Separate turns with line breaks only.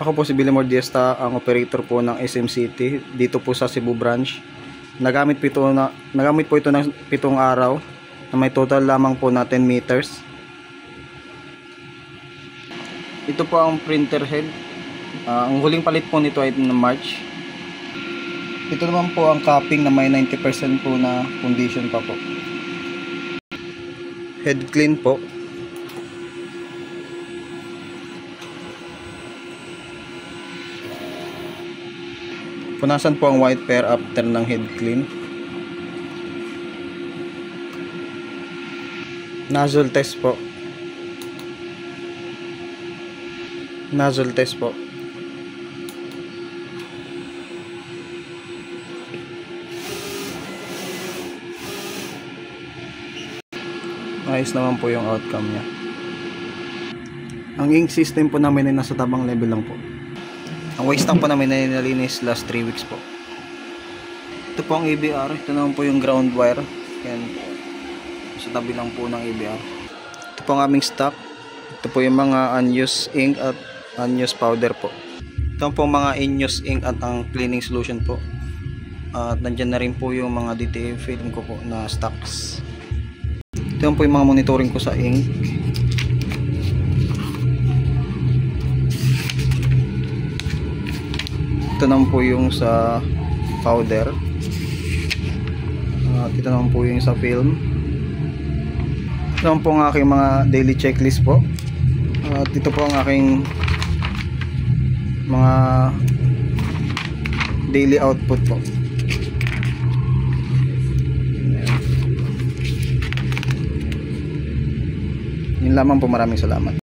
Ako po si Villamor Diesta, ang operator po ng SM City dito po sa Cebu branch. Nagamit po ito ng 7 araw na may total lamang po na 10 meters. Ito po ang printer head. Ang huling palit po nito ay ng March. Ito naman po ang capping na may 90% po na condition pa po. Head clean po. Punasan po ang white pair after ng head clean. Nozzle test po. Nozzle test po. Ayos naman po yung outcome niya. Ang ink system po namin ay nasa tabang level lang po. Ang waste tank po namin ay nalinis last 3 weeks po. Ito po ang ABR. Ito naman po yung ground wire. Yan. Sa tabi lang po ng ABR. Ito po ang aming stock. Ito po yung mga unused ink at unused powder po. Ito po mga in-use ink at ang cleaning solution po. At nandyan na rin po yung mga DTA film ko po na stocks. Ito po yung mga monitoring ko sa ink. Ito naman po yung sa powder. At ito naman po yung sa film. Ito naman po ang aking mga daily checklist po. At ito po ang aking mga daily output po. Yun lamang po, maraming salamat.